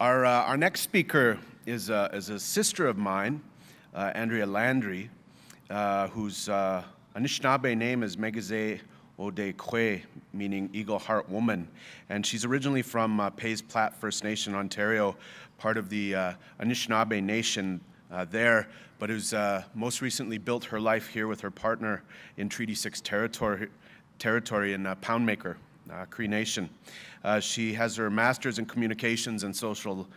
Our next speaker is a sister of mine, Andrea Landry, whose Anishinaabe name is Migizi Odey Kwe, meaning Eagle Heart Woman. And she's originally from Pays Plat First Nation, Ontario, part of the Anishinaabe Nation there, but who's most recently built her life here with her partner in Treaty 6 territory in Poundmaker Cree Nation. She has her master's in communications and social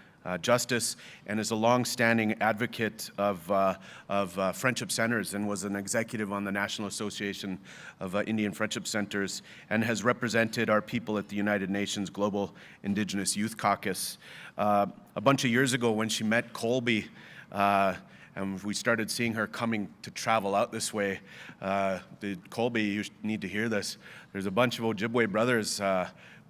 justice and is a long-standing advocate of friendship centers and was an executive on the National Association of Indian Friendship Centers and has represented our people at the United Nations Global Indigenous Youth Caucus. A bunch of years ago when she met Colby, and we started seeing her coming to travel out this way. Colby, you need to hear this. There's a bunch of Ojibway brothers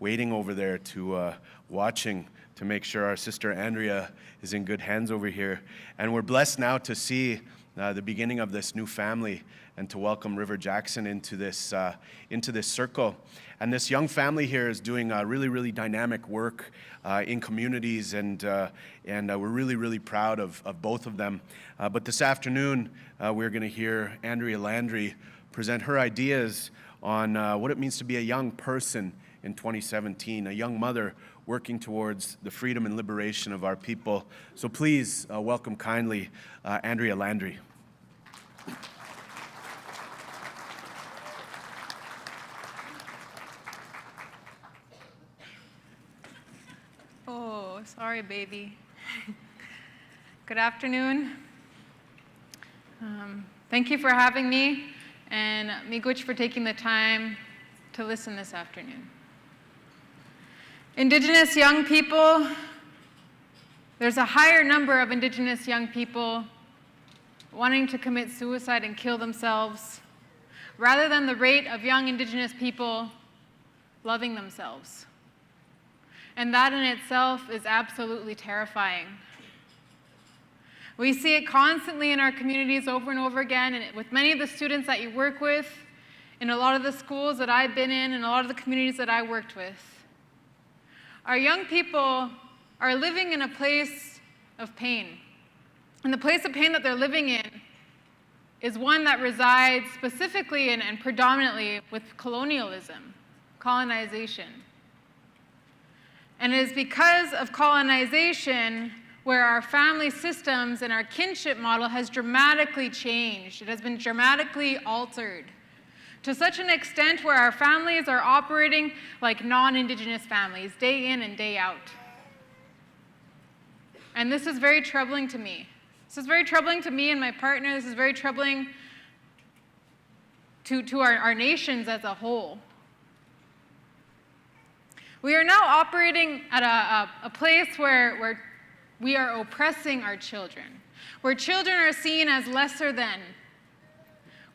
waiting over there to watching to make sure our sister Andrea is in good hands over here. And we're blessed now to see the beginning of this new family and to welcome River Jackson into this circle. And this young family here is doing really, really dynamic work in communities, and we're really, really proud of both of them. But this afternoon, we're going to hear Andrea Landry present her ideas on what it means to be a young person in 2017, a young mother working towards the freedom and liberation of our people. So please welcome kindly Andrea Landry. Oh, sorry, baby. Good afternoon. Thank you for having me, and Miigwech for taking the time to listen this afternoon. Indigenous young people, there's a higher number of Indigenous young people wanting to commit suicide and kill themselves, rather than the rate of young Indigenous people loving themselves. And that in itself is absolutely terrifying. We see it constantly in our communities over and over again, and with many of the students that you work with, in a lot of the schools that I've been in, and a lot of the communities that I worked with. Our young people are living in a place of pain. And the place of pain that they're living in is one that resides specifically and predominantly with colonialism, colonization. And it is because of colonization where our family systems and our kinship model has dramatically changed. It has been dramatically altered to such an extent where our families are operating like non-Indigenous families, day in and day out. And this is very troubling to me. This is very troubling to me and my partner. This is very troubling to our nations as a whole. We are now operating at a place where we are oppressing our children, where children are seen as lesser than,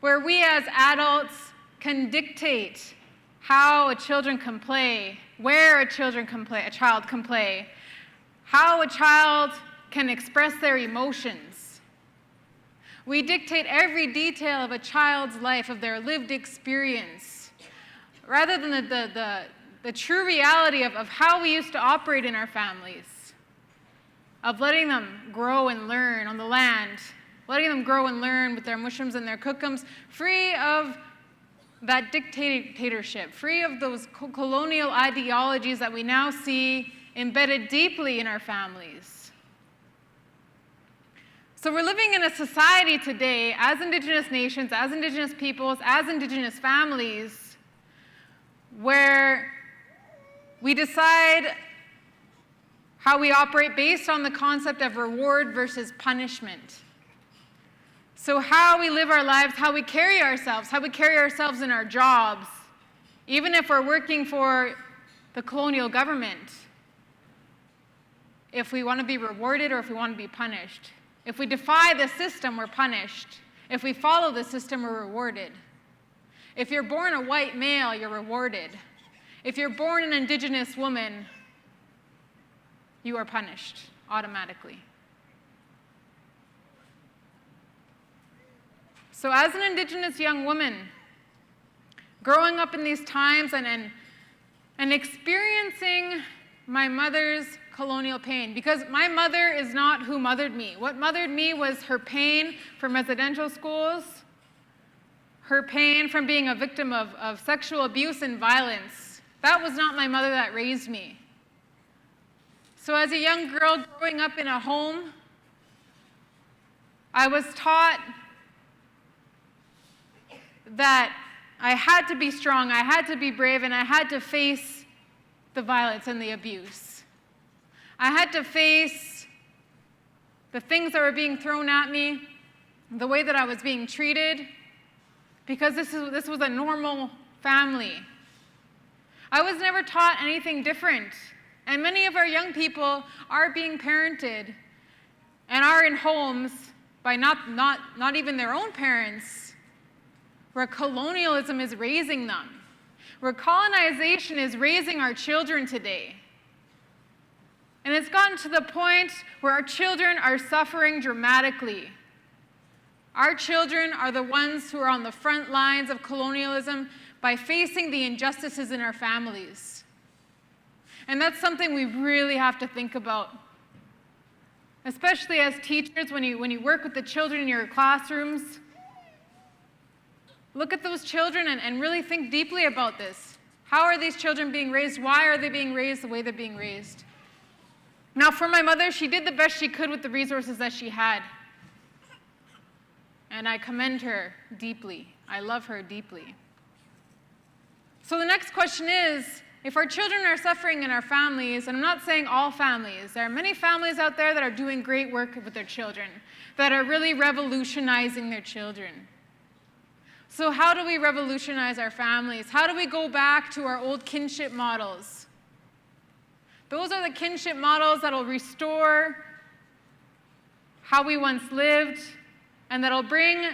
where we as adults can dictate how children can play, where a child can play, how a child can express their emotions. We dictate every detail of a child's life, of their lived experience, rather than the true reality of how we used to operate in our families, of letting them grow and learn on the land, letting them grow and learn with their mushrooms and their cookums, free of that dictatorship, free of those colonial ideologies that we now see embedded deeply in our families. So we're living in a society today, as Indigenous nations, as Indigenous peoples, as Indigenous families, where we decide how we operate based on the concept of reward versus punishment. So how we live our lives, how we carry ourselves in our jobs, even if we're working for the colonial government, if we want to be rewarded or if we want to be punished. If we defy the system, we're punished. If we follow the system, we're rewarded. If you're born a white male, you're rewarded. If you're born an Indigenous woman, you are punished automatically. So as an Indigenous young woman, growing up in these times and experiencing my mother's colonial pain, because my mother is not who mothered me. What mothered me was her pain from residential schools, her pain from being a victim of sexual abuse and violence. That was not my mother that raised me. So as a young girl growing up in a home, I was taught that I had to be strong, I had to be brave, and I had to face the violence and the abuse. I had to face the things that were being thrown at me, the way that I was being treated, because this was a normal family. I was never taught anything different. And many of our young people are being parented and are in homes by not even their own parents, where colonialism is raising them, where colonization is raising our children today. And it's gotten to the point where our children are suffering dramatically. Our children are the ones who are on the front lines of colonialism by facing the injustices in our families. And that's something we really have to think about. Especially as teachers, when you work with the children in your classrooms, look at those children and really think deeply about this. How are these children being raised? Why are they being raised the way they're being raised? Now, for my mother, she did the best she could with the resources that she had. And I commend her deeply. I love her deeply. So the next question is, if our children are suffering in our families, and I'm not saying all families, there are many families out there that are doing great work with their children, that are really revolutionizing their children. So how do we revolutionize our families? How do we go back to our old kinship models? Those are the kinship models that will restore how we once lived, and that will bring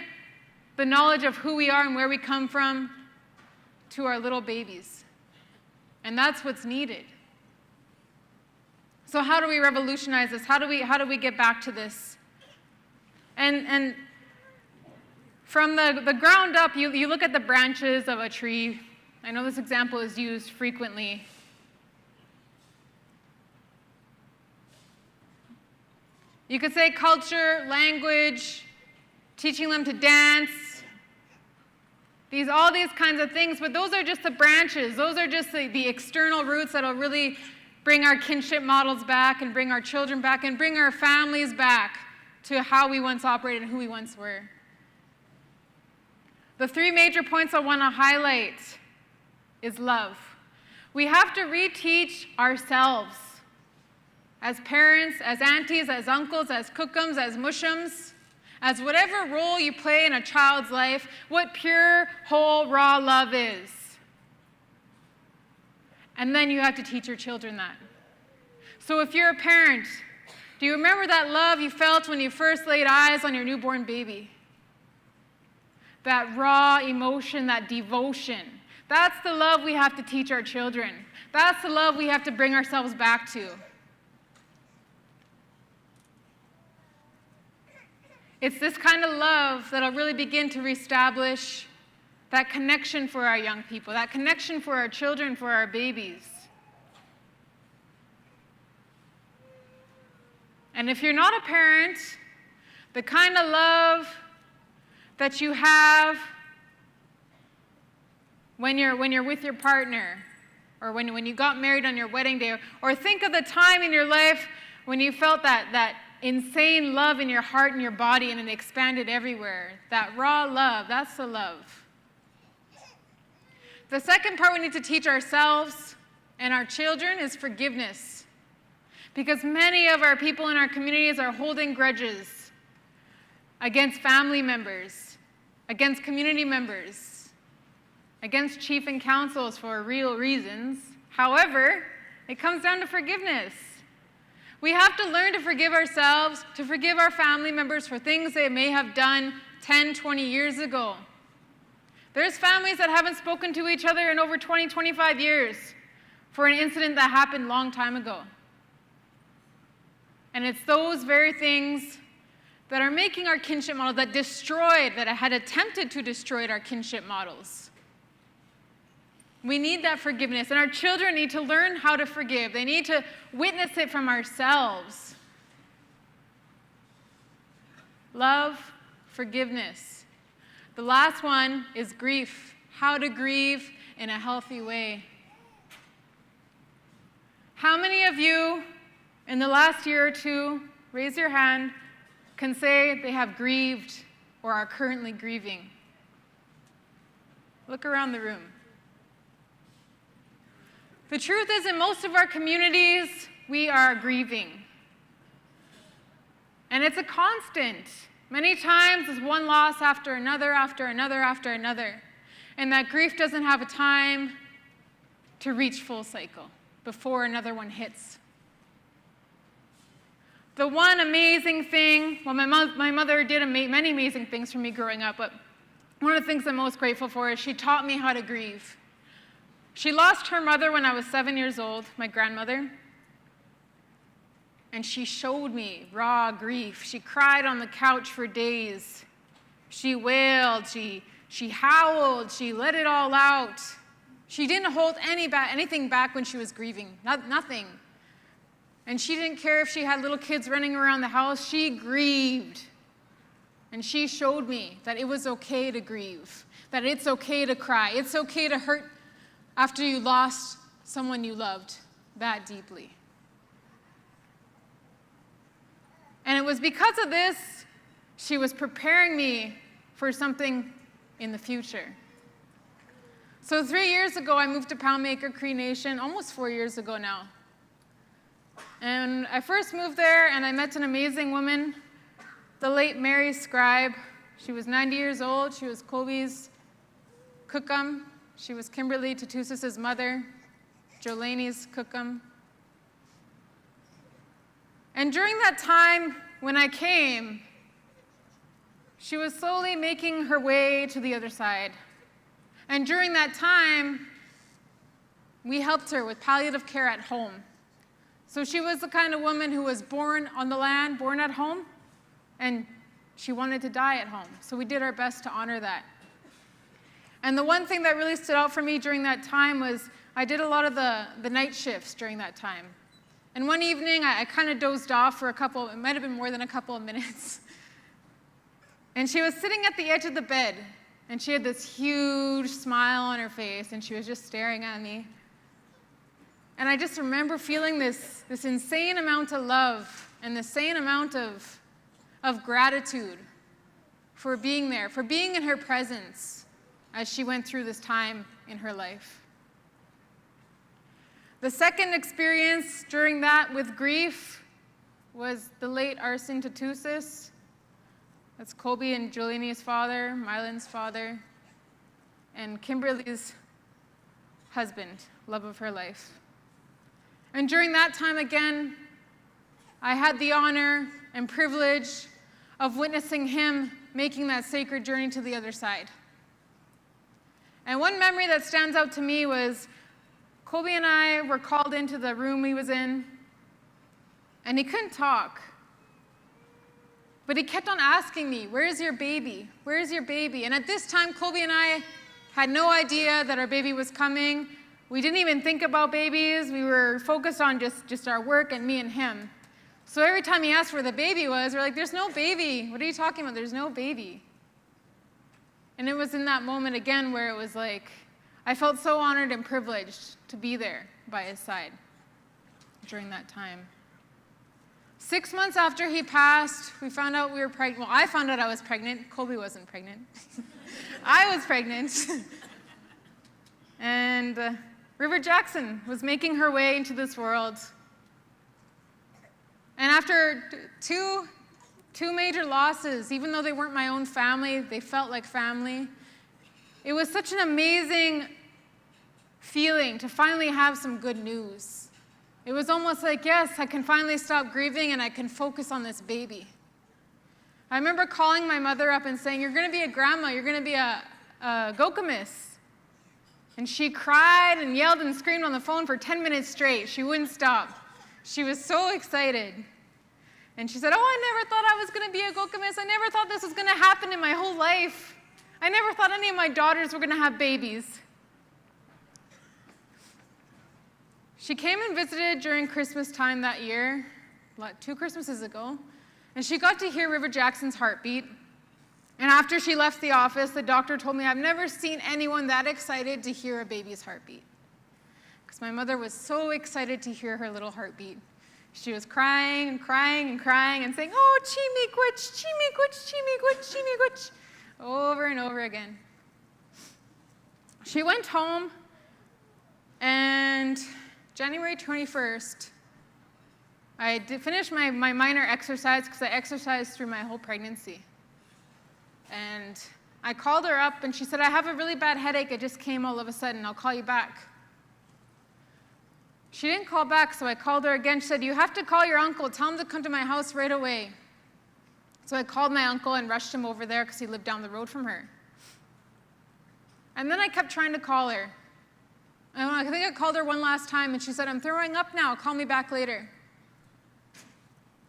the knowledge of who we are and where we come from to our little babies. And that's what's needed. So how do we revolutionize this? How do we get back to this? And from the ground up, you look at the branches of a tree. I know this example is used frequently. You could say culture, language, teaching them to dance, all these kinds of things, but those are just the branches. Those are just the external roots that will really bring our kinship models back and bring our children back and bring our families back to how we once operated and who we once were. The three major points I want to highlight is love. We have to reteach ourselves as parents, as aunties, as uncles, as cookums, as mushums, as whatever role you play in a child's life, what pure, whole, raw love is. And then you have to teach your children that. So if you're a parent, do you remember that love you felt when you first laid eyes on your newborn baby? That raw emotion, that devotion. That's the love we have to teach our children. That's the love we have to bring ourselves back to. It's this kind of love that'll really begin to reestablish that connection for our young people, that connection for our children, for our babies. And if you're not a parent, the kind of love that you have when you're with your partner, or when you got married on your wedding day, or think of the time in your life when you felt that insane love in your heart and your body and it expanded everywhere. That raw love, that's the love. The second part we need to teach ourselves and our children is forgiveness. Because many of our people in our communities are holding grudges against family members, against community members, against chief and councils for real reasons. However, it comes down to forgiveness. We have to learn to forgive ourselves, to forgive our family members for things they may have done 10, 20 years ago. There's families that haven't spoken to each other in over 20, 25 years for an incident that happened a long time ago. And it's those very things that are making our kinship models, that had attempted to destroy our kinship models. We need that forgiveness, and our children need to learn how to forgive. They need to witness it from ourselves. Love, forgiveness. The last one is grief. How to grieve in a healthy way. How many of you in the last year or two, raise your hand, can say they have grieved or are currently grieving? Look around the room. The truth is, in most of our communities, we are grieving. And it's a constant. Many times it's one loss after another, after another, after another. And that grief doesn't have a time to reach full cycle before another one hits. The one amazing thing, well, my mother did many amazing things for me growing up, but one of the things I'm most grateful for is she taught me how to grieve. She lost her mother when I was 7 years old, my grandmother. And she showed me raw grief. She cried on the couch for days. She wailed, she howled, she let it all out. She didn't hold anything back when she was grieving, nothing. And she didn't care if she had little kids running around the house. She grieved. And she showed me that it was okay to grieve, that it's okay to cry. It's okay to hurt after you lost someone you loved that deeply. And it was because of this, she was preparing me for something in the future. So 3 years ago, I moved to Poundmaker Cree Nation, almost 4 years ago now. And I first moved there, and I met an amazing woman, the late Mary Scribe. She was 90 years old. She was Kobe's Cookum. She was Kimberly Tatusis's mother, Jolene's Cookum. And during that time, when I came, she was slowly making her way to the other side. And during that time, we helped her with palliative care at home. So she was the kind of woman who was born on the land, born at home, and she wanted to die at home. So we did our best to honor that. And the one thing that really stood out for me during that time was I did a lot of the night shifts during that time. And one evening, I kind of dozed off for it might have been more than a couple of minutes. And she was sitting at the edge of the bed, and she had this huge smile on her face, and she was just staring at me. And I just remember feeling this insane amount of love and this insane amount of gratitude for being there, for being in her presence as she went through this time in her life. The second experience during that with grief was the late Arsen Tatusis. That's Kobe and Jolene's father, Mylan's father, and Kimberly's husband, love of her life. And during that time again, I had the honor and privilege of witnessing him making that sacred journey to the other side. And one memory that stands out to me was Kobe and I were called into the room he was in, and he couldn't talk. But he kept on asking me, "Where's your baby? Where's your baby?" And at this time, Kobe and I had no idea that our baby was coming. We didn't even think about babies. We were focused on just our work and me and him. So every time he asked where the baby was, we're like, "There's no baby. What are you talking about? There's no baby." And it was in that moment again where it was like, I felt so honored and privileged to be there by his side during that time. 6 months after he passed, we found out we were pregnant. Well, I found out I was pregnant. Kobe wasn't pregnant. I was pregnant. And River Jackson was making her way into this world. And after two major losses, even though they weren't my own family, they felt like family. It was such an amazing feeling to finally have some good news. It was almost like, yes, I can finally stop grieving and I can focus on this baby. I remember calling my mother up and saying, "You're going to be a grandma, you're going to be a gokumis." And she cried and yelled and screamed on the phone for 10 minutes straight. She wouldn't stop. She was so excited. And she said, "Oh, I never thought I was going to be a gokumis. I never thought this was going to happen in my whole life. I never thought any of my daughters were going to have babies." She came and visited during Christmas time that year, 2 Christmases ago, and she got to hear River Jackson's heartbeat. And after she left the office, the doctor told me, I've never seen anyone that excited to hear a baby's heartbeat. Because my mother was so excited to hear her little heartbeat. She was crying and crying and crying and saying, oh, chimiquich, chimiquich, chimiquich, chimiquich, over and over again. She went home, and January 21st, I finished my minor exercise because I exercised through my whole pregnancy. And I called her up, and she said, I have a really bad headache. It just came all of a sudden. I'll call you back. She didn't call back, so I called her again. She said, you have to call your uncle. Tell him to come to my house right away. So I called my uncle and rushed him over there because he lived down the road from her. And then I kept trying to call her. And I think I called her one last time, and she said, I'm throwing up now. Call me back later.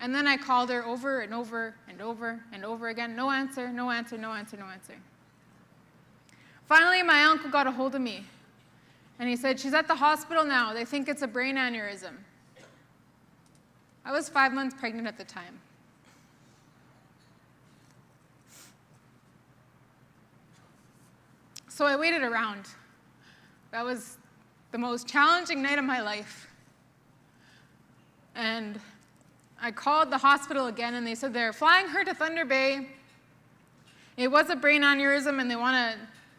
And then I called her over and over and over and over again. No answer, no answer, no answer, no answer. Finally, my uncle got a hold of me. And he said, she's at the hospital now. They think it's a brain aneurysm. I was 5 months pregnant at the time. So I waited around. That was the most challenging night of my life. And I called the hospital again, and they said they're flying her to Thunder Bay. It was a brain aneurysm, and they want to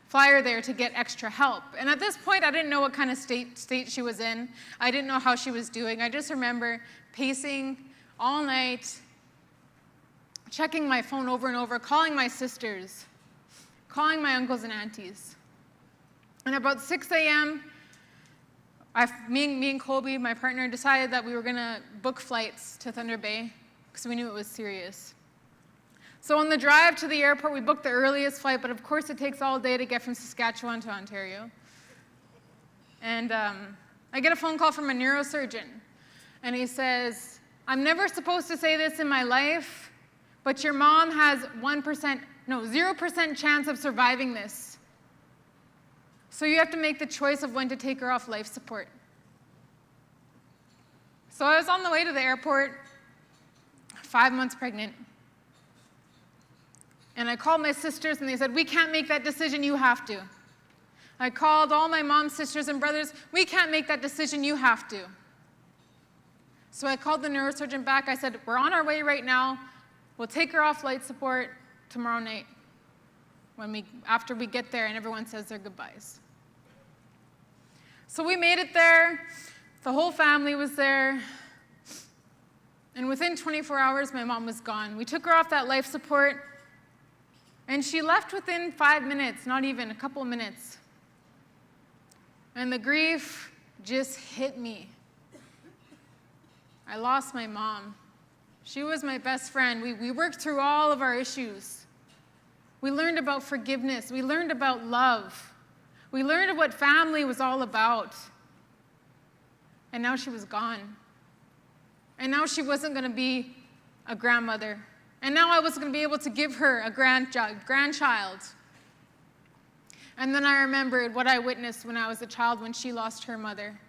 fly her there to get extra help. And at this point, I didn't know what kind of state she was in. I didn't know how she was doing. I just remember pacing all night, checking my phone over and over, calling my sisters, calling my uncles and aunties. And about 6 a.m., me and Colby, my partner, decided that we were going to book flights to Thunder Bay because we knew it was serious. So on the drive to the airport, we booked the earliest flight, but of course it takes all day to get from Saskatchewan to Ontario. And I get a phone call from a neurosurgeon, and he says, I'm never supposed to say this in my life, but your mom has 0% chance of surviving this. So you have to make the choice of when to take her off life support. So I was on the way to the airport, 5 months pregnant. And I called my sisters, and they said, we can't make that decision, you have to. I called all my mom's sisters and brothers, we can't make that decision, you have to. So I called the neurosurgeon back. I said, we're on our way right now. We'll take her off life support tomorrow night after we get there and everyone says their goodbyes. So we made it there. The whole family was there. And within 24 hours, my mom was gone. We took her off that life support, and she left within 5 minutes, not even a couple minutes. And the grief just hit me. I lost my mom. She was my best friend. We worked through all of our issues. We learned about forgiveness. We learned about love. We learned what family was all about. And now she was gone. And now she wasn't going to be a grandmother. And now I wasn't going to be able to give her a grandchild. And then I remembered what I witnessed when I was a child when she lost her mother.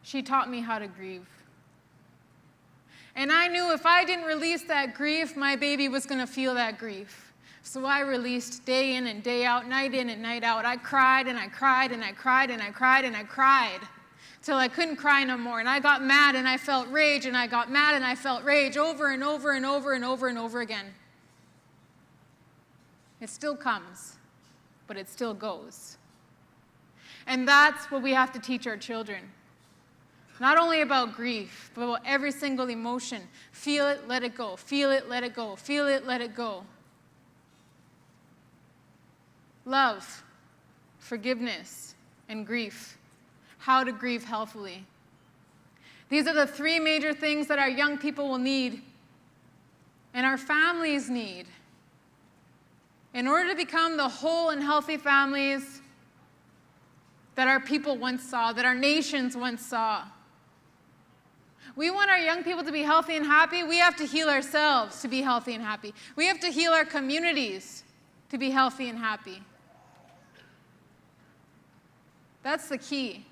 She taught me how to grieve. And I knew if I didn't release that grief, my baby was going to feel that grief. So I released day in and day out, night in and night out. I cried and I cried and I cried and I cried and I cried till I couldn't cry no more. And I got mad and I felt rage, and I got mad and I felt rage over and over and over and over and over again. It still comes, but it still goes. And that's what we have to teach our children. Not only about grief, but about every single emotion. Feel it, let it go. Feel it, let it go. Feel it, let it go. Love, forgiveness, and grief. How to grieve healthily. These are the 3 major things that our young people will need and our families need in order to become the whole and healthy families that our people once saw, that our nations once saw. We want our young people to be healthy and happy. We have to heal ourselves to be healthy and happy. We have to heal our communities to be healthy and happy. That's the key.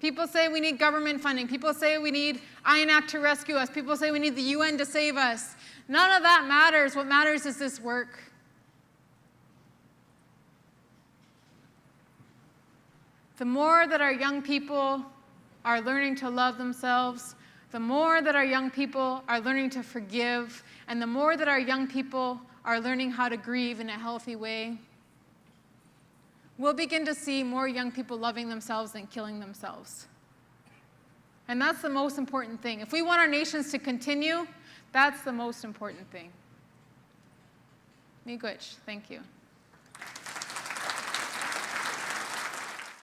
People say we need government funding. People say we need INAC to rescue us. People say we need the UN to save us. None of that matters. What matters is this work. The more that our young people are learning to love themselves, the more that our young people are learning to forgive, and the more that our young people are learning how to grieve in a healthy way, we'll begin to see more young people loving themselves than killing themselves. And that's the most important thing. If we want our nations to continue, that's the most important thing. Miigwech, thank you.